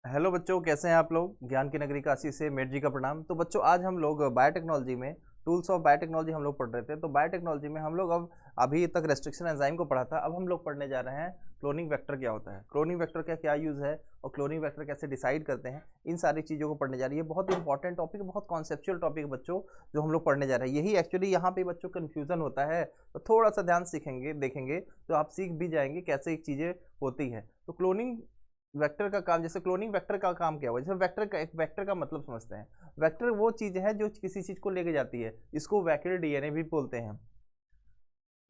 Hello बच्चों, कैसे हैं आप लोग। ज्ञान की नगरी काशी से मेट जी का प्रणाम। तो बच्चों, आज हम लोग बायोटेक्नोलॉजी में टूल्स ऑफ बायोटेक्नोलॉजी हम लोग पढ़ रहे थे। तो बायोटेक्नोलॉजी में हम लोग अब अभी तक रेस्ट्रिक्शन एंजाइम को पढ़ा था। अब हम लोग पढ़ने जा रहे हैं क्लोनिंग वेक्टर क्या होता है, क्लोनिंग वेक्टर का क्या यूज़ है और क्लोनिंग वेक्टर कैसे डिसाइड करते हैं। इन सारी चीज़ों को पढ़ने जा रही है। बहुत इंपॉर्टेंट टॉपिक, बहुत कॉन्सेप्चुअल टॉपिक बच्चों, जो हम लोग पढ़ने जा रहे हैं। यही एक्चुअली यहाँ पे बच्चों कन्फ्यूज़न होता है। तो थोड़ा सा ध्यान सीखेंगे, देखेंगे तो आप सीख भी जाएंगे कैसे एक चीज़ें होती है। तो क्लोनिंग वेक्टर का काम, जैसे क्लोनिंग वेक्टर का काम क्या हुआ, जैसे वेक्टर का, एक वेक्टर का मतलब समझते हैं। वेक्टर वो चीज है जो किसी चीज को लेके जाती है, इसको वैक्यूल डीएनए भी बोलते हैं।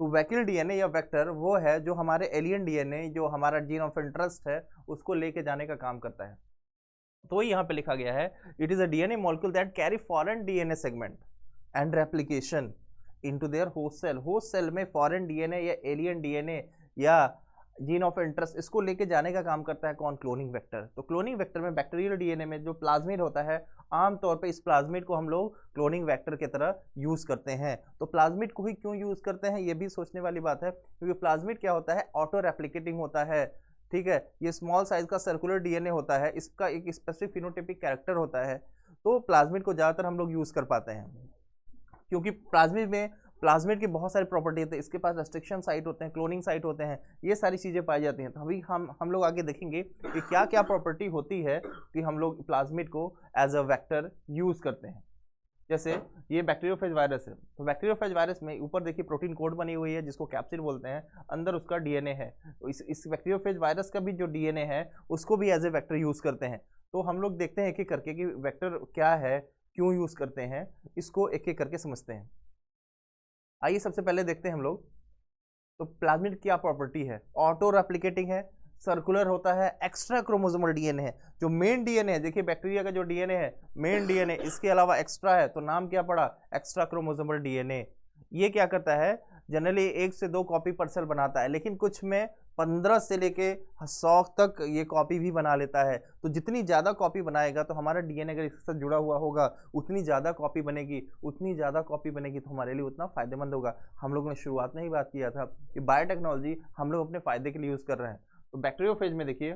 तो वैक्यूल डीएनए या वेक्टर वो है जो हमारे एलियन डीएनए, जो हमारा जीन ऑफ इंटरेस्ट है, उसको लेके जाने का काम करता है। तो यहाँ पे लिखा गया है, it is a DNA molecule that carry foreign DNA segment and replication into their host cell. Host cell में फॉरेन डीएनए या एलियन डीएनए या जीन ऑफ इंटरेस्ट, इसको लेके जाने का काम करता है कौन? Cloning vector. तो क्लोनिंग वेक्टर में बैक्टीरियल डीएनए में जो प्लाज्मिड होता है, आमतौर पे इस प्लाज्मिड को हम लोग क्लोनिंग वेक्टर की तरह यूज करते हैं। तो प्लाज्मिड को ही क्यों यूज करते हैं, ये भी सोचने वाली बात है, क्योंकि प्लाज्मिड क्या होता है? ऑटो रेप्लिकेटिंग होता है। ठीक है, ये स्मॉल साइज का सर्कुलर डीएनए होता है, इसका एक स्पेसिफिक फिनोटाइपिक कैरेक्टर होता है। तो प्लाज्मिड को ज़्यादातर हम लोग यूज़ कर पाते हैं, क्योंकि प्लाज्मिड की बहुत सारी प्रॉपर्टी होती है। इसके पास रेस्ट्रिक्शन साइट होते हैं, क्लोनिंग साइट होते हैं, ये सारी चीज़ें पाई जाती हैं। तो अभी हम लोग आगे देखेंगे कि क्या क्या प्रॉपर्टी होती है कि हम लोग प्लाज्मिड को एज अ वेक्टर यूज़ करते हैं। जैसे ये बैक्टीरियोफेज वायरस है, तो बैक्टीरियोफेज वायरस में ऊपर देखिए प्रोटीन कोड बनी हुई है जिसको कैप्सिड बोलते हैं, अंदर उसका डीएनए है। तो इस बैक्टीरियोफेज वायरस का भी जो डीएनए है उसको भी एज ए वेक्टर यूज़ करते हैं। तो हम लोग देखते हैं एक एक करके कि वेक्टर क्या है, क्यों यूज़ करते हैं, इसको एक एक करके समझते हैं। आइए सबसे पहले देखते हैं हम लोग। तो प्लाज्मिड क्या प्रॉपर्टी है? ऑटो रेप्लिकेटिंग है, सर्कुलर होता है, एक्स्ट्रा क्रोमोसोमल डीएनए है। जो मेन डीएनए है, देखिए बैक्टीरिया का जो डीएनए है, मेन डीएनए, इसके अलावा एक्स्ट्रा है, तो नाम क्या पड़ा? Extra chromosomal DNA. ये क्या करता है? जनरली 1 से 2 कॉपी पर सेल बनाता है, लेकिन कुछ में 15 से लेके 100 तक ये कॉपी भी बना लेता है। तो जितनी ज़्यादा कॉपी बनाएगा, तो हमारा डीएनए अगर इसके साथ जुड़ा हुआ होगा, उतनी ज़्यादा कॉपी बनेगी, उतनी ज़्यादा कॉपी बनेगी तो हमारे लिए उतना फ़ायदेमंद होगा। हम लोगों ने शुरुआत में ही बात किया था कि बायोटेक्नोलॉजी हम लोग अपने फ़ायदे के लिए यूज़ कर रहे हैं। तो बैक्टीरियोफेज में देखिए,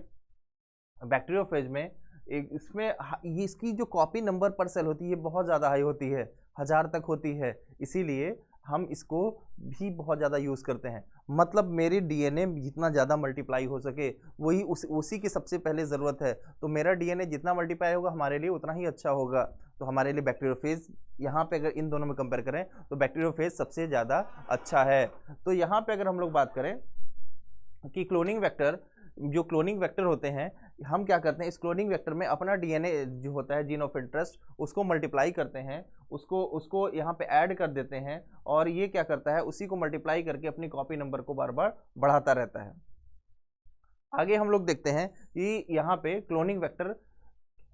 बैक्टीरियोफेज में एक इसमें ये इसकी जो कॉपी नंबर पर सेल होती है बहुत ज़्यादा हाई होती है, 1000 तक होती है। इसीलिए हम इसको भी बहुत ज़्यादा यूज़ करते हैं। मतलब मेरे डीएनए जितना ज़्यादा मल्टीप्लाई हो सके, वही उसी की सबसे पहले ज़रूरत है। तो मेरा डीएनए जितना मल्टीप्लाई होगा हमारे लिए उतना ही अच्छा होगा। तो हमारे लिए बैक्टीरियोफेज, यहाँ पे अगर इन दोनों में कंपेयर करें तो बैक्टीरियोफेज सबसे ज़्यादा अच्छा है। तो यहाँ पे अगर हम लोग बात करें कि क्लोनिंग वेक्टर, जो क्लोनिंग वेक्टर होते हैं, हम क्या करते हैं, इस क्लोनिंग वेक्टर में अपना डीएनए जो होता है, जीन ऑफ इंटरेस्ट, उसको मल्टीप्लाई करते हैं, उसको उसको यहाँ पे ऐड कर देते हैं, और ये क्या करता है, उसी को मल्टीप्लाई करके अपनी कॉपी नंबर को बार बार बढ़ाता रहता है। आगे हम लोग देखते हैं कि यहाँ पे क्लोनिंग वेक्टर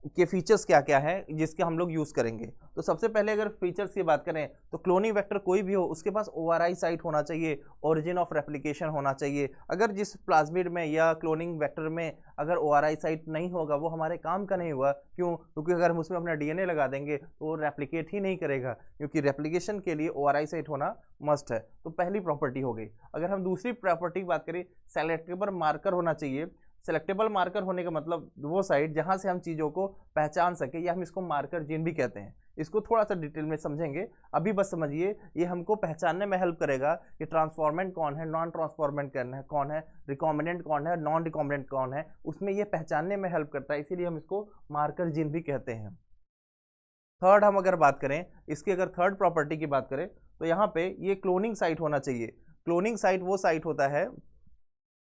के फीचर्स क्या क्या हैं जिसके हम लोग यूज़ करेंगे। तो सबसे पहले अगर फीचर्स की बात करें, तो क्लोनिंग वेक्टर कोई भी हो उसके पास ओआरआई साइट होना चाहिए, ओरिजिन ऑफ रेप्लिकेशन होना चाहिए। अगर जिस प्लाज्मिड में या क्लोनिंग वेक्टर में अगर ओआरआई साइट नहीं होगा, वो हमारे काम का नहीं हुआ। क्यों? क्योंकि अगर हम उसमें अपना डीएनए लगा देंगे तो वो रेप्लिकेट ही नहीं करेगा, क्योंकि रेप्लिकेशन के लिए ओआरआई साइट होना मस्ट है। तो पहली प्रॉपर्टी हो गई। अगर हम दूसरी प्रॉपर्टी की बात करें, सेलेक्टेबल मार्कर होना चाहिए। सेलेक्टेबल मार्कर होने का मतलब वो साइट जहां से हम चीज़ों को पहचान सके, या हम इसको मार्कर जीन भी कहते हैं। इसको थोड़ा सा डिटेल में समझेंगे, अभी बस समझिए। ये हमको पहचानने में हेल्प करेगा कि ट्रांसफॉर्मेंट कौन है, नॉन ट्रांसफॉर्मेंट कौन है, रिकॉम्बिनेंट कौन है, नॉन रिकॉम्बिनेंट कौन है, उसमें ये पहचानने में हेल्प करता है। इसीलिए हम इसको मार्कर जीन भी कहते हैं। थर्ड हम अगर बात करें, इसकी अगर थर्ड प्रॉपर्टी की बात करें, तो यहाँ पे ये क्लोनिंग साइट होना चाहिए। क्लोनिंग साइट वो साइट होता है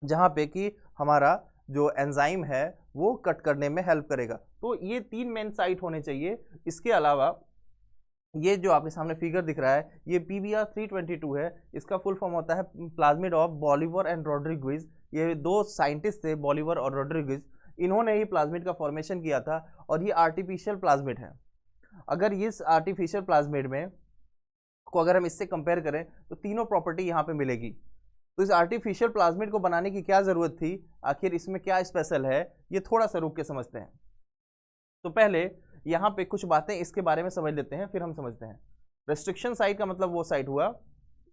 जहाँ पे कि हमारा जो एंजाइम है वो कट करने में हेल्प करेगा। तो ये 3 मेन साइट होने चाहिए। इसके अलावा ये जो आपके सामने फिगर दिख रहा है, ये PBR322 है। इसका फुल फॉर्म होता है प्लाज्मिड ऑफ बॉलिवर एंड रॉड्रिगुइज। ये 2 साइंटिस्ट थे, बॉलिवर और रॉड्रिगुइज। इन्होंने ही प्लाज्मिड का फॉर्मेशन किया था, और ये आर्टिफिशियल प्लाज्मिड है। अगर इस आर्टिफिशियल प्लाज्मिड में को अगर हम इससे कंपेयर करें, तो तीनों प्रॉपर्टी यहाँ पे मिलेगी। तो इस आर्टिफिशियल प्लाज्मिड को बनाने की क्या ज़रूरत थी, आखिर इसमें क्या स्पेशल है, ये थोड़ा सा रुक के समझते हैं। तो पहले यहाँ पे कुछ बातें इसके बारे में समझ लेते हैं, फिर हम समझते हैं। रेस्ट्रिक्शन साइट का मतलब वो साइट हुआ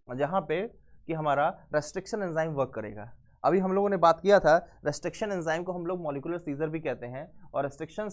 जहाँ पे कि हमारा रेस्ट्रिक्शन एंजाइम वर्क करेगा। अभी हम लोगों ने बात किया था रेस्ट्रिक्शन एंजाइम को हम लोग मॉलिक्यूलर सीजर भी कहते हैं, और रेस्ट्रिक्शन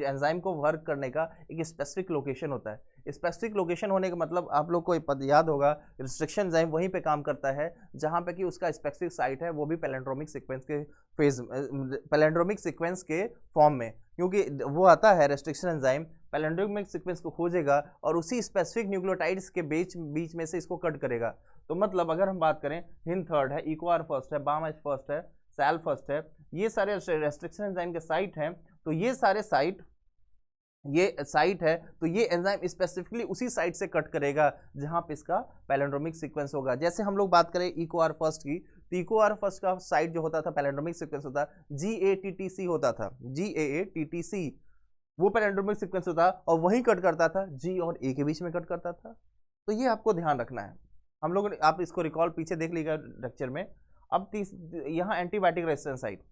एंजाइम को वर्क करने का एक स्पेसिफिक लोकेशन होता है। स्पेसिफिक लोकेशन होने का मतलब आप लोग को पद याद होगा, रेस्ट्रिक्शन एंजाइम वहीं पे काम करता है जहाँ पे कि उसका स्पेसिफिक साइट है, वो भी पैलेंड्रोमिक सीक्वेंस के पैलेंड्रोमिक सीक्वेंस के फॉर्म में, क्योंकि वो आता है रेस्ट्रिक्शन एंजाइम पैलेंड्रोमिक सीक्वेंस को खोजेगा और उसी स्पेसिफिक न्यूक्लियोटाइड्स के बीच में से इसको कट करेगा। तो मतलब अगर हम बात करें हिन थर्ड है, इक्वार फर्स्ट है, बाम फर्स्ट है, सैल फर्स्ट है, ये सारे रेस्ट्रिक्शन एंजाइम के साइट हैं। तो ये सारे साइट है, तो ये एंजाइम स्पेसिफिकली उसी साइट से कट करेगा जहां पे इसका पैलेंड्रोमिक सीक्वेंस होगा। जैसे हम लोग बात करें इक्वार फर्स्ट की, तो इक्वार फर्स्ट का साइट जो होता था पैलेंड्रोमिक सीक्वेंस होता GATTC होता था, GATTC वो पैलेंड्रोमिक सीक्वेंस होता और वहीं कट करता था, G और A के बीच में कट करता था। तो ये आपको ध्यान रखना है। हम लोग आप इसको रिकॉल पीछे देख लीजिएगा लेक्चर में। अब यहाँ antibiotic resistance site,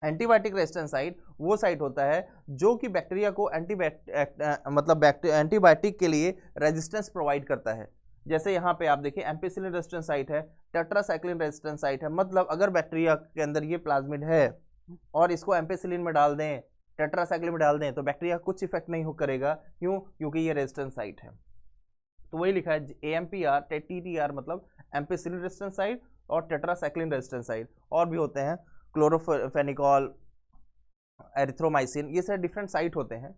antibiotic resistance site वो साइट होता है जो कि बैक्टीरिया को एंटीबायोटिक के लिए रेजिस्टेंस प्रोवाइड करता है। जैसे यहाँ पे आप देखिए एम्पिसिलिन रेजिस्टेंस साइट है, टेट्रासाइक्लिन रेजिस्टेंस साइट है। मतलब अगर बैक्टीरिया के अंदर ये प्लाज्मिड है और इसको एम्पिसिलिन में डाल दें, टेट्रासाइक्लिन में डाल दें, तो बैक्टीरिया कुछ इफेक्ट नहीं करेगा। क्यों? क्योंकि ये रेजिस्टेंस साइट है। तो वही लिखा है AMPR TTR मतलब एम्पिसिलिन रेजिस्टेंस साइट और टेट्रासाइक्लिन रेजिस्टेंस साइट। और भी होते हैं क्लोरोफेनिकॉल, एरिथ्रोमाइसिन, ये सारे डिफरेंट साइट होते हैं।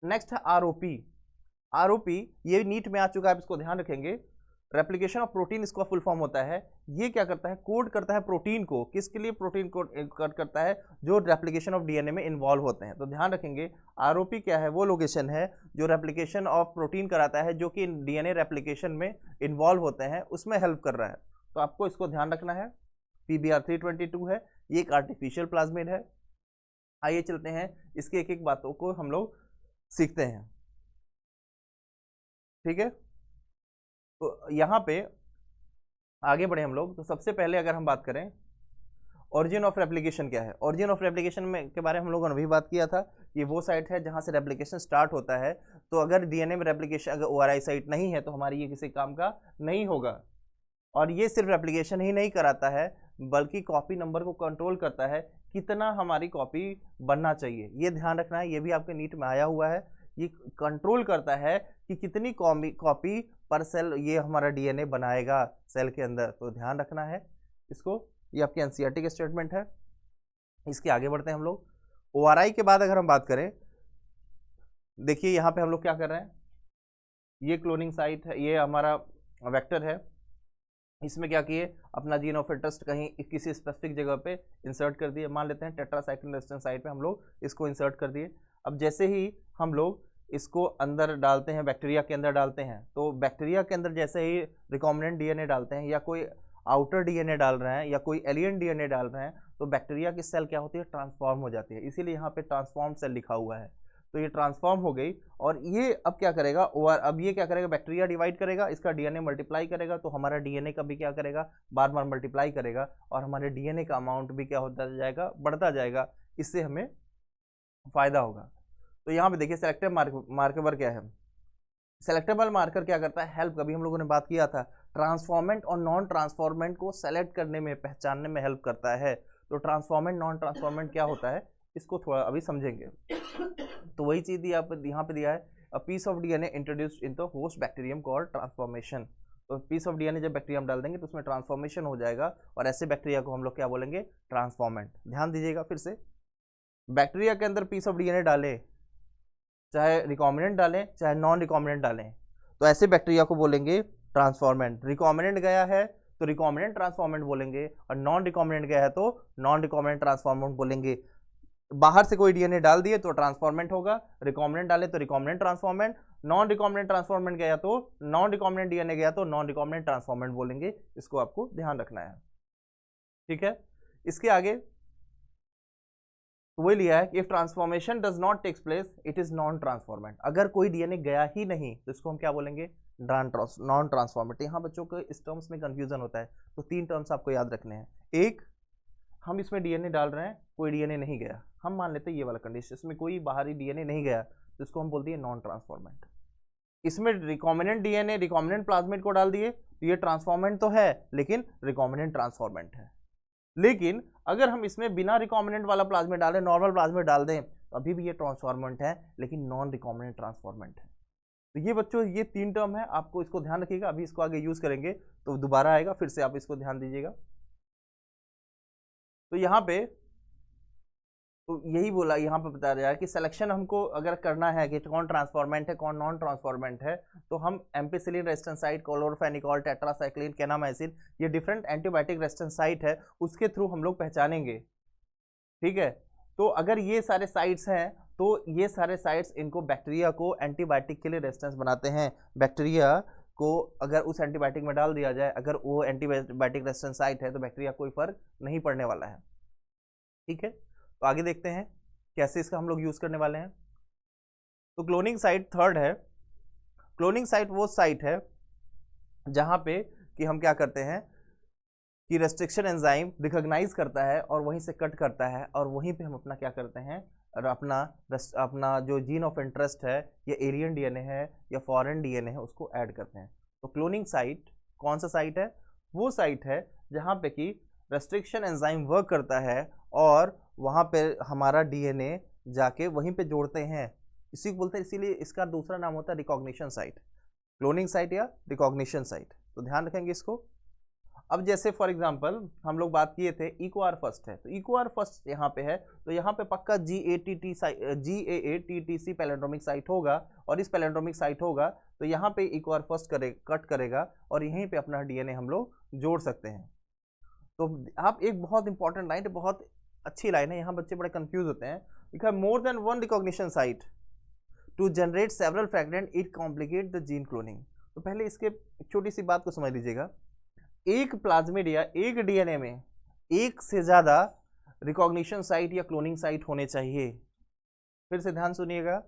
नेक्स्ट है ROP, ये नीट में आ चुका है, आप इसको ध्यान रखेंगे। रेप्लिकेशन ऑफ प्रोटीन इसका फुल फॉर्म होता है। ये क्या करता है? कोड करता है प्रोटीन को। किसके लिए प्रोटीन कोड करता है? जो रेप्लिकेशन ऑफ DNA में इन्वॉल्व होते हैं। तो ध्यान रखेंगे ROP क्या है? वो लोकेशन है जो रेप्लिकेशन ऑफ प्रोटीन कराता है, जो कि DNA रेप्लिकेशन में इन्वॉल्व होते हैं, उसमें हेल्प कर रहा है। तो आपको इसको ध्यान रखना है। PBr322 है, ये एक आर्टिफिशियल प्लाज्मिड है। आइए चलते हैं इसके एक एक बातों को हम लोग सीखते हैं, ठीक है। तो यहाँ पे आगे बढ़े हम लोग। तो सबसे पहले अगर हम बात करें ओरिजिन ऑफ रेप्लिकेशन क्या है, ओरिजिन ऑफ रेप्लिकेशन में के बारे में हम लोगों ने भी बात किया था। ये वो साइट है जहाँ से रेप्लिकेशन स्टार्ट होता है। तो अगर DNA में रेप्लिकेशन अगर ORI साइट नहीं है तो हमारी ये किसी काम का नहीं होगा। और ये सिर्फ रेप्लिकेशन ही नहीं कराता है, बल्कि कॉपी नंबर को कंट्रोल करता है, कितना हमारी कॉपी बनना चाहिए, ये ध्यान रखना है। ये भी आपके नीट में आया हुआ है। ये कंट्रोल करता है कि कितनी कॉपी पर सेल ये हमारा DNA बनाएगा सेल के अंदर। तो ध्यान रखना है इसको। ये आपकी NCERT के स्टेटमेंट है। इसके आगे बढ़ते हैं हम लोग। ORI के बाद अगर हम बात करें, देखिए यहाँ पे हम लोग क्या कर रहे हैं, ये क्लोनिंग साइट है, ये हमारा वेक्टर है। इसमें क्या किए, अपना जीन ऑफ इंटरेस्ट कहीं किसी स्पेसिफिक जगह पे इंसर्ट कर दिए। मान लेते हैं टेट्रासाइक्लिन रेजिस्टेंस साइट पे हम लोग इसको इंसर्ट कर दिए। अब जैसे ही हम लोग इसको अंदर डालते हैं, बैक्टीरिया के अंदर डालते हैं, तो बैक्टीरिया के अंदर जैसे ही रिकॉम्बिनेंट DNA डालते हैं या कोई आउटर DNA डाल रहे हैं या कोई एलियन DNA डाल रहे हैं, तो बैक्टीरिया की सेल क्या होती है? ट्रांसफॉर्म हो जाती है। इसीलिए यहाँ पे ट्रांसफॉर्म सेल लिखा हुआ है। तो ये ट्रांसफॉर्म हो गई और ये अब क्या करेगा? अब ये क्या करेगा? बैक्टीरिया डिवाइड करेगा, इसका DNA मल्टीप्लाई करेगा, तो हमारा DNA का भी क्या करेगा? बार बार मल्टीप्लाई करेगा और हमारे DNA का अमाउंट भी क्या होता जाएगा? बढ़ता जाएगा। इससे हमें फायदा होगा। तो यहाँ पे देखिए सेलेक्टिव मार्कर क्या है। सेलेक्टेबल मार्कर क्या करता है? हेल्प, कभी हम लोगों ने बात किया था, ट्रांसफॉर्मेंट और नॉन ट्रांसफॉर्मेंट को सेलेक्ट करने में, पहचानने में हेल्प करता है। तो ट्रांसफॉर्मेंट नॉन ट्रांसफॉर्मेंट क्या होता है, इसको थोड़ा अभी समझेंगे। तो वही चीज यहाँ पे दिया है, a piece of DNA introduced in the host bacterium called transformation. तो पीस ऑफ DNA जब बैक्टीरिया डाल देंगे तो उसमें ट्रांसफॉर्मेशन हो जाएगा और ऐसे बैक्टीरिया को हम लोग क्या बोलेंगे? ट्रांसफॉर्मेंट। ध्यान दीजिएगा फिर से, बैक्टीरिया के अंदर पीस ऑफ DNA डालें, चाहे रिकॉम्बिनेंट डालें चाहे नॉन रिकॉम्बिनेंट डालें, तो ऐसे बैक्टीरिया को बोलेंगे ट्रांसफॉर्मेंट। रिकॉम्बिनेंट गया है तो रिकॉम्बिनेंट ट्रांसफॉर्मेंट बोलेंगे, और नॉन रिकॉम्बिनेंट गया है तो नॉन रिकॉम्बिनेंट ट्रांसफॉर्मेंट बोलेंगे। बाहर से कोई DNA डाल दिए तो ट्रांसफॉर्मेंट होगा, रिकॉम्बिनेंट डाले तो recombinant transformant, non recombinant transformant गया तो नॉन रिकॉम्बिनेंट DNA गया तो नॉन रिकॉम्बिनेंट ट्रांसफॉर्मेंट बोलेंगे। इसको आपको ध्यान रखना है, ठीक है। इसके आगे वही लिया है कि if transformation does not takes place it is non transformant. अगर कोई DNA गया ही नहीं तो इसको हम क्या बोलेंगे? Non transformant. यहाँ बच्चों को इस टर्म्स में कंफ्यूजन होता है, तो 3 टर्म्स आपको याद रखने हैं। एक, हम इसमें DNA डाल रहे हैं, कोई DNA नहीं गया, हम मान लेते हैं ये वाला कंडीशन, इसमें कोई बाहरी DNA नहीं गया, तो इसको हम बोल दिए नॉन ट्रांसफॉर्मेंट। इसमें रिकॉम्बिनेंट DNA रिकॉम्बिनेंट प्लाज्मिड को डाल दिए, तो ये ट्रांसफॉर्मेंट तो है लेकिन रिकॉम्बिनेंट ट्रांसफॉर्मेंट है। लेकिन अगर हम इसमें बिना रिकॉम्बिनेंट वाला प्लाज्मिड डालें, नॉर्मल प्लाज्मिड डाल दें, तो अभी भी ये ट्रांसफॉर्मेंट है, लेकिन नॉन रिकॉम्बिनेंट ट्रांसफॉर्मेंट है। तो ये बच्चों ये 3 टर्म है, आपको इसको ध्यान रखिएगा, अभी इसको आगे यूज करेंगे तो दोबारा आएगा, फिर से आप इसको ध्यान दीजिएगा। तो यहाँ पे तो यही बोला, यहाँ पे बताया जा रहा है कि सिलेक्शन हमको अगर करना है कि कौन ट्रांसफॉर्मेंट है कौन नॉन ट्रांसफॉर्मेंट है, तो हम ampicillin resistance site, chloramphenicol, tetracycline, kanamycin, ये डिफरेंट एंटीबायोटिक रेजिस्टेंस साइट है, उसके थ्रू हम लोग पहचानेंगे। ठीक है, तो अगर ये सारे साइट्स हैं तो ये सारे साइट्स इनको बैक्टीरिया को एंटीबायोटिक के लिए रेजिस्टेंस बनाते हैं। बैक्टीरिया को अगर उस एंटीबायोटिक में डाल दिया जाए, अगर वो एंटीबायोटिक रेजिस्टेंस साइट है, तो बैक्टीरिया कोई फर्क नहीं पड़ने वाला है। ठीक है, तो आगे देखते हैं कैसे इसका हम लोग यूज करने वाले हैं। तो क्लोनिंग साइट थर्ड है। क्लोनिंग साइट वो साइट है जहां पे कि हम क्या करते हैं कि रेस्ट्रिक्शन एंजाइम रिकॉग्नाइज करता है और वहीं से कट करता है, और वहीं पे हम अपना क्या करते हैं, और अपना जो जीन ऑफ इंटरेस्ट है, या एलियन डीएनए है या फॉरेन डीएनए है, उसको ऐड करते हैं। तो क्लोनिंग साइट कौन सा साइट है? वो साइट है जहां पे कि रेस्ट्रिक्शन एंजाइम वर्क करता है और वहां पे हमारा डीएनए जाके वहीं पे जोड़ते हैं, इसी को बोलते हैं, इसीलिए इसका दूसरा नाम होता है रिकॉग्निशन साइट, क्लोनिंग साइट या रिकॉग्निशन साइट। तो ध्यान रखेंगे इसको। अब जैसे फॉर एग्जांपल हम लोग बात किए थे इक्वार फर्स्ट है, तो इक्वार फर्स्ट यहाँ पे है, तो यहाँ पे पक्का GAATTC पैलेंड्रोमिक साइट होगा, और इस पैलेंड्रोमिक साइट होगा तो यहाँ पे इक्वार फर्स्ट कट करेगा और यहीं पे अपना डीएनए हम लोग जोड़ सकते हैं। तो आप एक बहुत इंपॉर्टेंट लाइन है, बहुत अच्छी लाइन है, यहाँ बच्चे बड़े कंफ्यूज होते हैं, लिखा है more than one recognition site to generate several fragment it complicate the gene cloning. तो पहले इसके एक छोटी सी बात को समझ लीजिएगा, एक प्लाज्मिड या एक डीएनए में एक से ज्यादा रिकॉग्निशन साइट या क्लोनिंग साइट होने चाहिए। फिर से ध्यान सुनिएगा,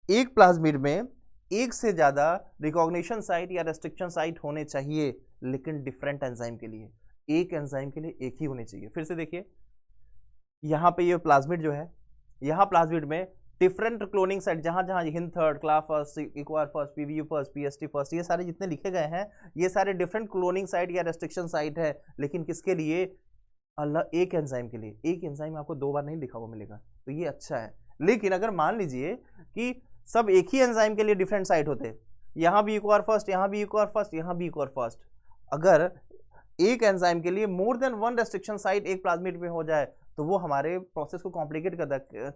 एक प्लाज्मिड में एक से ज्यादा रिकॉग्निशन साइट या रेस्ट्रिक्शन साइट होने चाहिए, लेकिन डिफरेंट एंजाइम के लिए, एक एंजाइम के लिए एक ही होने चाहिए। फिर से देखिए, यहाँ पे ये प्लाज्मिड जो है, यहाँ प्लाज्मिड में डिफरेंट क्लोनिंग साइट, जहां जहां Hind third, Cla first, EcoR first, PVU first, PST first, ये सारे जितने लिखे गए हैं, ये सारे डिफरेंट क्लोनिंग साइट या रेस्ट्रिक्शन साइट है, लेकिन किसके लिए? अलग एक एंजाइम के लिए। एक एंजाइम आपको दो बार नहीं लिखा हुआ मिलेगा, तो ये अच्छा है। लेकिन अगर मान लीजिए कि सब एक ही एंजाइम के लिए डिफरेंट साइट होते, यहाँ भी इक्वार फर्स्ट, यहाँ भी इक्वार फर्स्ट, यहाँ भी इक्वार फर्स्ट, अगर एक एंजाइम के लिए मोर देन वन रेस्ट्रिक्शन साइट एक प्लाज्मिड में हो जाए, तो वो हमारे प्रोसेस को कॉम्प्लिकेट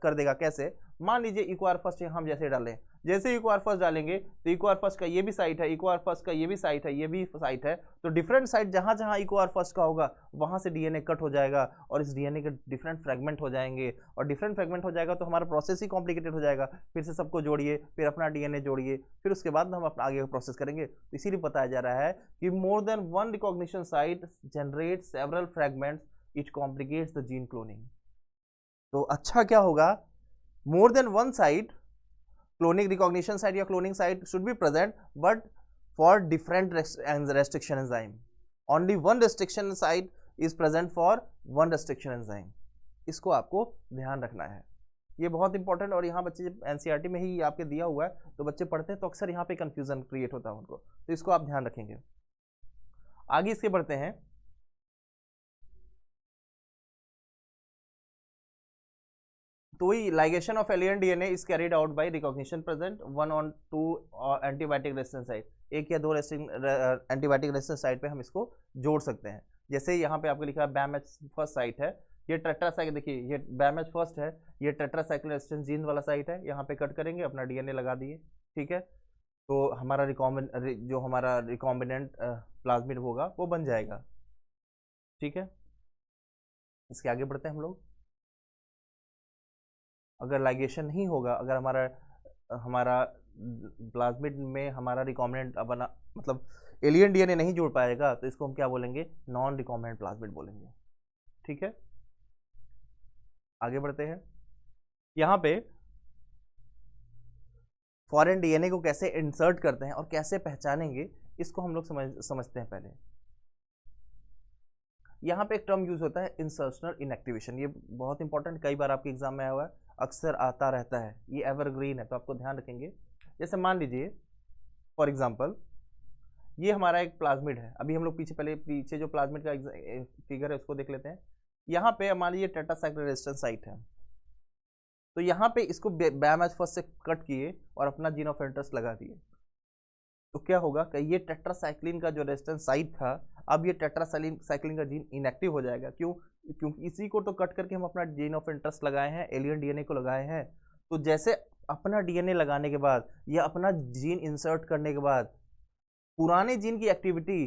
कर देगा। कैसे? मान लीजिए इक्वार फर्स्ट हम जैसे डालें, जैसे इक्वार फर्स्ट डालेंगे तो इक्वार फर्स्ट का ये भी साइट है, इक्वार फर्स्ट का ये भी साइट है, ये भी साइट है, तो डिफरेंट साइट जहां जहां इक्वार फर्स्ट का होगा वहां से डीएनए कट हो जाएगा, और इस डीएनए के डिफरेंट फ्रेगमेंट हो जाएंगे, और डिफरेंट फ्रेगमेंट हो जाएगा तो हमारा प्रोसेस ही कॉम्प्लिकेटेड हो जाएगा। फिर से सबको जोड़िए, फिर अपना डीएनए जोड़िए, फिर उसके बाद हम अपना आगे प्रोसेस करेंगे। तो इसीलिए बताया जा रहा है कि more than one recognition site generate several fragments, it complicates the gene cloning. तो अच्छा क्या होगा, more than one site cloning recognition site या cloning site should be present, but for different restriction enzyme, only one restriction site is present for one restriction enzyme. इसको आपको ध्यान रखना है, ये बहुत इंपॉर्टेंट। और यहाँ बच्चे एनसीईआरटी में ही आपके दिया हुआ है, तो बच्चे पढ़ते हैं तो अक्सर यहाँ पे कंफ्यूजन क्रिएट होता है उनको, तो इसको आप ध्यान रखेंगे। आगे इसके बढ़ते हैं। तो वही ligation of alien DNA is carried out by recognition present one on two antibiotic resistance site, एक या दो एंटीबायोटिक रेजिस्टेंस साइट पे हम इसको जोड़ सकते हैं। जैसे यहाँ पे आपको लिखा है बैमेच फर्स्ट साइट है, ये टेट्रासाइक्लिन, देखिए ये बैमेच फर्स्ट है, ये टेट्रासाइक्लिन रेजिस्टेंस जीन वाला साइट है, यहाँ पे कट करेंगे, अपना डीएनए लगा दिए। ठीक है, तो हमारा जो हमारा रिकॉम्बिनेंट प्लाज्मिड होगा वो बन जाएगा। ठीक है, इसके आगे बढ़ते हैं हम लोग। अगर लाइगेशन नहीं होगा, अगर हमारा हमारा प्लाज्मिड में हमारा रिकॉम्बिनेंट बना, मतलब एलियन डीएनए नहीं जुड़ पाएगा, तो इसको हम क्या बोलेंगे? नॉन रिकॉम्बिनेंट प्लाज्मिड बोलेंगे। ठीक है, आगे बढ़ते हैं। यहाँ पे फॉरेन डीएनए को कैसे इंसर्ट करते हैं और कैसे पहचानेंगे, इसको हम लोग समझते हैं पहले। यहाँ पे एक टर्म यूज होता है इंसर्शनल इनएक्टिवेशन, ये बहुत इंपॉर्टेंट, कई बार आपके एग्जाम में आया हुआ है, अक्सर आता रहता है, ये एवरग्रीन है, तो आपको ध्यान रखेंगे। जैसे मान लीजिए फॉर एग्जांपल ये हमारा एक प्लाज्मिड है, अभी हम लोग पीछे जो प्लाज्मिड का फिगर है उसको देख लेते हैं। यहाँ पे मान लीजिए टेट्रासाइक्लिन रेजिस्टेंस साइट है, तो यहाँ पे इसको BAM फर्स्ट से कट किए और अपना जीन ऑफ इंटरेस्ट लगा दिए, तो क्या होगा कि ये टेट्रासाइक्लिन का जो रेजिस्टेंस साइट था, अब ये टेट्रासाइक्लिन का जीन इनएक्टिव हो जाएगा। क्यों? क्योंकि इसी को तो कट करके हम अपना जीन ऑफ इंटरेस्ट लगाए हैं, एलियन डीएनए को लगाए हैं। तो जैसे अपना डीएनए लगाने के बाद या अपना जीन इंसर्ट करने के बाद पुराने जीन की एक्टिविटी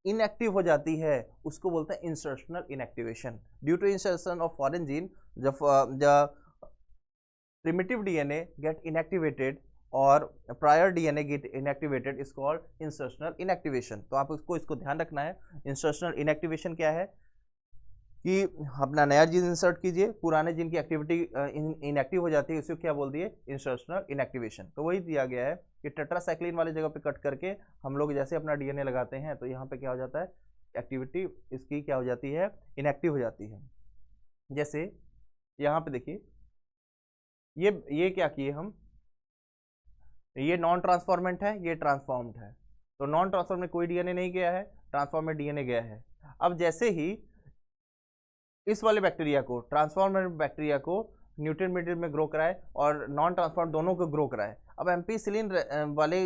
इनएक्टिव हो जाती है, उसको बोलते हैं insertional inactivation. Due to insertion of foreign gene, जब primitive DNA get inactivated और prior DNA get inactivated is called insertional inactivation। तो आप इसको ध्यान रखना है। insertional inactivation क्या है कि अपना नया जीन इंसर्ट कीजिए, पुराने जीन की एक्टिविटी इनएक्टिव हो जाती है, इसको क्या बोल दिए? Insertional inactivation. तो वही दिया गया है कि टेट्रासाइक्लिन वाली जगह पे कट करके हम लोग जैसे अपना डीएनए लगाते हैं, तो यहाँ पे क्या हो जाता है? एक्टिविटी इसकी क्या हो जाती है? इनएक्टिव हो जाती है। जैसे यहाँ पे देखिए, ये क्या किए हम, ये नॉन ट्रांसफॉर्मेंट है, ये ट्रांसफॉर्म्ड है। तो नॉन ट्रांसफॉर्म में कोई डीएनए नहीं गया है, ट्रांसफॉर्म में डीएनए गया है। अब जैसे ही इस वाले बैक्टीरिया को, ट्रांसफॉर्मेंट बैक्टीरिया को न्यूट्रिएंट मीडियम में ग्रो कराए और नॉन ट्रांसफॉर्म दोनों को ग्रो कराए। अब एम्पिसिलिन वाले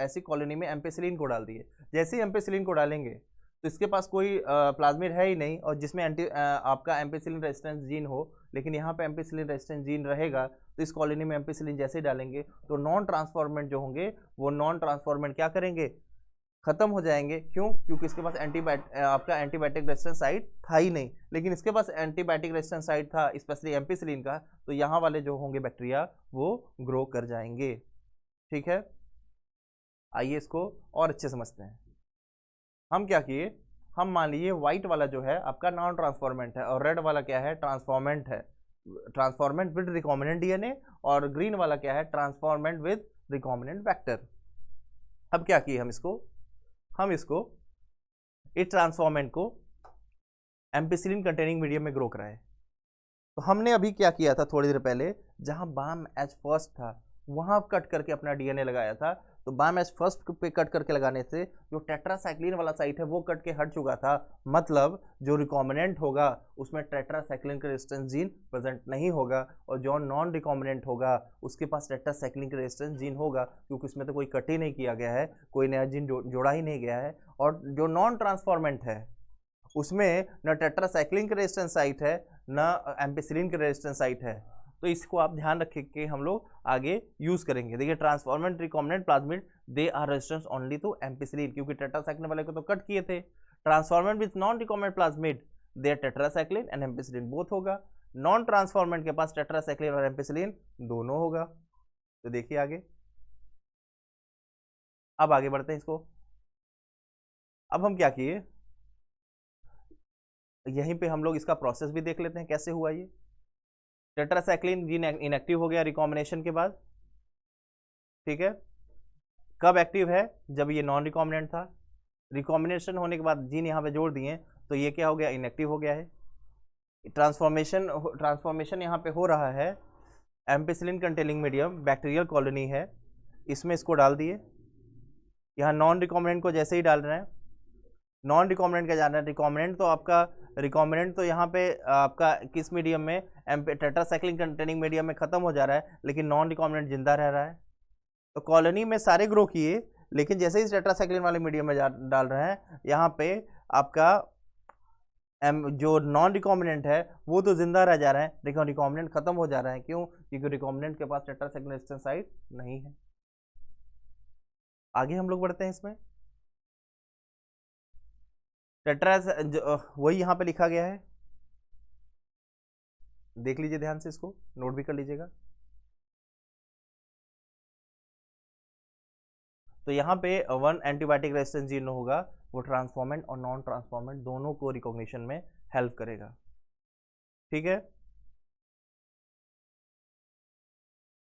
ऐसी कॉलोनी में एम्पिसिलिन को डाल दिए। जैसे ही एम्पिसिलिन को डालेंगे तो इसके पास कोई प्लाज्मिड है ही नहीं, और जिसमें आपका एम्पिसिलिन रेजिस्टेंस जीन हो, लेकिन यहाँ पे एम्पिसिलिन रेजिस्टेंस जीन रहेगा। तो इस कॉलोनी में एम्पिसिलिन जैसे ही डालेंगे तो नॉन ट्रांसफॉर्मेंट जो होंगे वो नॉन ट्रांसफॉर्मेंट क्या करेंगे? खत्म हो जाएंगे। क्यों? क्योंकि इसके पास आपका एंटीबायोटिक रेजिस्टेंस साइट था ही नहीं, लेकिन इसके पास एंटीबायोटिक रेजिस्टेंस साइट था, स्पेशली एम्पिसिलिन का। तो यहाँ वाले जो होंगे बैक्टीरिया वो ग्रो कर जाएंगे। ठीक है, आइए इसको और अच्छे समझते हैं। हम क्या किए, हम मान लीजिए व्हाइट वाला जो है आपका नॉन ट्रांसफॉर्मेंट है और रेड वाला क्या है? ट्रांसफॉर्मेंट है, ट्रांसफॉर्मेंट विद रिकॉम्बिनेंट डीएनए। और ग्रीन वाला क्या है? Transformant with recombinant vector. अब क्या किए हम इसको इस ट्रांसफॉर्मेंट को एम्पिसिलिन कंटेनिंग मीडियम में ग्रो कराए। तो हमने अभी क्या किया था थोड़ी देर पहले, जहां BAM-H फर्स्ट था वहां कट करके अपना डीएनए लगाया था। तो BAM-H फर्स्ट पे कट करके लगाने से जो टेट्रासाइक्लिन वाला साइट है वो कट के हट चुका था। मतलब जो रिकॉम्बिनेंट होगा उसमें टेट्रासाइक्लिन का रेजिस्टेंस जीन प्रेजेंट नहीं होगा, और जो नॉन रिकॉम्बिनेंट होगा उसके पास टेट्रासाइक्लिन का रेजिस्टेंस जीन होगा, क्योंकि उसमें तो कोई कट ही नहीं किया गया है, कोई नया जीन जोड़ा ही नहीं गया है। और जो नॉन ट्रांसफॉर्मेंट है उसमें न टेट्रासाइक्लिन का रेजिस्टेंस साइट है, न एम्पिसिलिन का रेजिस्टेंस साइट है। तो इसको आप ध्यान रखें कि हम लोग आगे यूज करेंगे। देखिए, transformant recombinant plasmid they are resistance only to ampicillin, क्योंकि टेट्रासाइक्लिन वाले को तो कट किए थे। Transformant with non recombinant plasmid they are tetracycline and ampicillin both होगा। नॉन ट्रांसफॉर्मेंट के पास टेट्रासाइक्लिन और एम्पिसिलिन दोनों होगा। तो देखिए आगे, अब आगे बढ़ते हैं इसको। अब हम क्या किए, यहीं पे हम लोग इसका प्रोसेस भी देख लेते हैं कैसे हुआ। ये टेट्रासाइक्लिन जीन इनएक्टिव हो गया रिकॉम्बिनेशन के बाद। ठीक है, कब एक्टिव है? जब ये नॉन रिकॉम्बिनेंट था। रिकॉम्बिनेशन होने के बाद जीन यहाँ पे जोड़ दिए तो ये क्या हो गया? इनएक्टिव हो गया है। ट्रांसफॉर्मेशन यहाँ पे हो रहा है। Ampicillin containing medium bacterial colony है, इसमें इसको डाल दिए। यहाँ नॉन रिकॉम्बिनेंट को जैसे ही डाल रहे हैं, नॉन रिकॉम्बिनेंट का जाना है। रिकॉम्बिनेंट तो यहाँ पे आपका किस मीडियम में? टेट्रासाइक्लिन कंटेनिंग मीडियम में खत्म हो जा रहा है, लेकिन नॉन रिकॉम्बिनेंट जिंदा रह रहा है। तो कॉलोनी में सारे ग्रो किए, लेकिन जैसे ही टेट्रासाइक्लिन वाले मीडियम में डाल रहे हैं, यहाँ पे आपका जो नॉन रिकॉम्बिनेंट है वो तो जिंदा रह जा रहा है, लेकिन रिकॉम्बिनेंट खत्म हो जा रहा है। क्यों? क्योंकि रिकॉम्बिनेंट के पास टेट्रासाइक्लिन रेजिस्टेंस साइट नहीं है। आगे हम लोग बढ़ते हैं इसमें। वही यहाँ पे लिखा गया है, देख लीजिए ध्यान से, इसको नोट भी कर लीजिएगा। तो यहाँ पे वन एंटीबायोटिक रेजिस्टेंस जीन होगा, वो ट्रांसफॉर्मेंट और नॉन ट्रांसफॉर्मेंट दोनों को रिकॉग्निशन में हेल्प करेगा। ठीक है,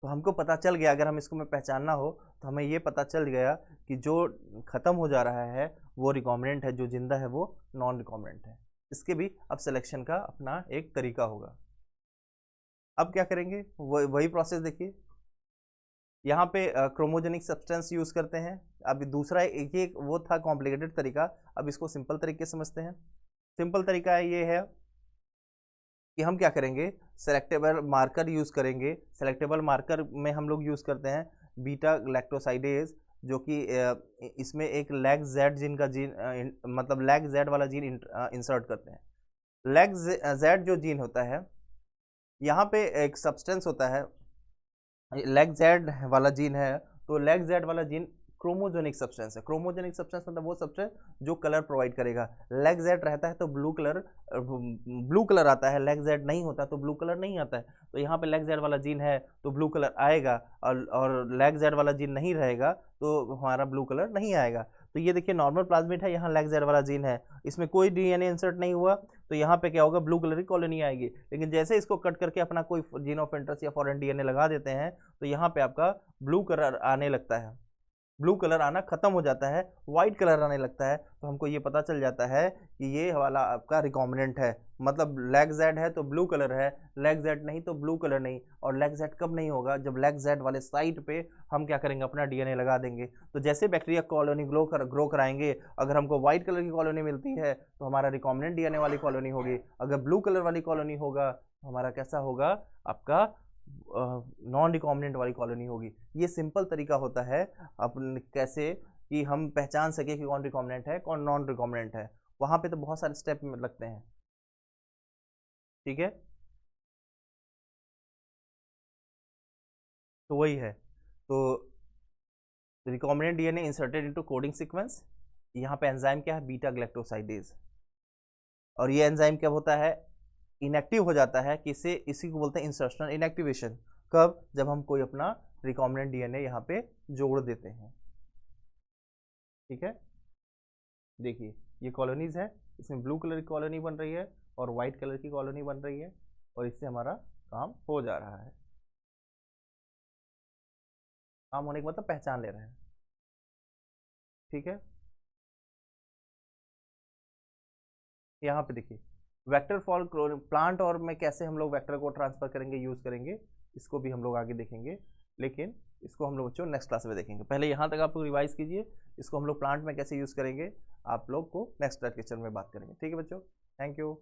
तो हमको पता चल गया, अगर हम इसको में पहचानना हो तो हमें ये पता चल गया कि जो खत्म हो जा रहा है वो रिकॉम्बिनेंट है, जो जिंदा है वो नॉन रिकॉम्बिनेंट है। इसके भी अब सिलेक्शन का अपना एक तरीका होगा। अब क्या करेंगे, वही प्रोसेस देखिए। यहाँ पे क्रोमोजेनिक सब्सटेंस यूज करते हैं। अब दूसरा एक वो था कॉम्प्लिकेटेड तरीका, अब इसको सिंपल तरीके समझते हैं। सिंपल तरीका ये है कि हम क्या करेंगे, सेलेक्टेबल मार्कर यूज़ करेंगे। सेलेक्टेबल मार्कर में हम लोग यूज़ करते हैं बीटा ग्लैक्टोसाइडेज, जो कि इसमें एक लैग जेड जीन का मतलब लैग जेड वाला जीन इंसर्ट करते हैं। लैग जेड जो जीन होता है, यहाँ पे एक सब्सटेंस होता है, लैग जेड वाला जीन है, तो लैग जेड वाला जीन क्रोमोजेनिक सब्सटेंस है। क्रोमोजेनिक सब्सटेंस मतलब वो सब्सटेंस जो कलर प्रोवाइड करेगा। लैग जेड रहता है तो ब्लू कलर आता है, लैग जेड नहीं होता तो ब्लू कलर नहीं आता है। तो यहाँ पे लैग जेड वाला जीन है तो ब्लू कलर आएगा, और लैग जेड वाला जीन नहीं रहेगा तो हमारा ब्लू कलर नहीं आएगा। तो ये देखिए नॉर्मल प्लाज्मिड है, यहाँ लैग जेड वाला जीन है, इसमें कोई डीएनए इंसर्ट नहीं हुआ, तो यहाँ पे क्या होगा, ब्लू कलर की कॉलोनी आएगी। लेकिन जैसे इसको कट करके अपना कोई जीन ऑफ इंटरेस्ट या फॉरेन डीएनए लगा देते हैं, तो यहाँ पे आपका ब्लू कलर आने लगता है, ब्लू कलर आना खत्म हो जाता है, व्हाइट कलर आने लगता है। तो हमको ये पता चल जाता है कि ये वाला आपका रिकॉम्बिनेंट है, मतलब लैग जेड है तो ब्लू कलर है, लैग जेड नहीं तो ब्लू कलर नहीं। और लैग जेड कब नहीं होगा, जब लैग जेड वाले साइट पे हम क्या करेंगे, अपना डीएनए लगा देंगे। तो जैसे बैक्टीरिया कॉलोनी ग्रो कराएंगे, अगर हमको व्हाइट कलर की कॉलोनी मिलती है तो हमारा रिकॉम्बिनेंट डीएनए वाली कॉलोनी होगी, अगर ब्लू कलर वाली कॉलोनी होगा तो हमारा कैसा होगा, आपका नॉन रिकॉम्बिनेंट वाली कॉलोनी होगी। ये सिंपल तरीका होता है अपन कैसे कि हम पहचान सके कि कौन रिकॉम्बिनेंट है कौन नॉन रिकॉम्बिनेंट है। वहां पे तो बहुत सारे स्टेप लगते हैं, ठीक है। तो वही है, तो recombinant DNA inserted into coding sequence. यहाँ पे एंजाइम क्या है, बीटा ग्लैक्टोसाइडेज। और ये एंजाइम क्या होता है, इनएक्टिव हो जाता है, किसे इसी को बोलते हैं इंसर्शनल इनएक्टिवेशन। कब, जब हम कोई अपना रिकॉम्बिनेंट डीएनए यहाँ पे जोड़ देते हैं, ठीक है। देखिए ये कॉलोनीज है, इसमें ब्लू कलर की कॉलोनी बन रही है और वाइट कलर की कॉलोनी बन रही है, और इससे हमारा काम हो जा रहा है। काम होने के मतलब पहचान ले रहे हैं, ठीक है। यहाँ पे देखिए वेक्टर फॉर प्लांट और में कैसे हम लोग वेक्टर को ट्रांसफर करेंगे, यूज करेंगे, इसको भी हम लोग आगे देखेंगे। लेकिन इसको हम लोग बच्चों नेक्स्ट क्लास में देखेंगे। पहले यहाँ तक आप लोग रिवाइज कीजिए, इसको हम लोग प्लांट में कैसे यूज करेंगे आप लोग को नेक्स्ट लेक्चर में बात करेंगे, ठीक है बच्चों। Thank you.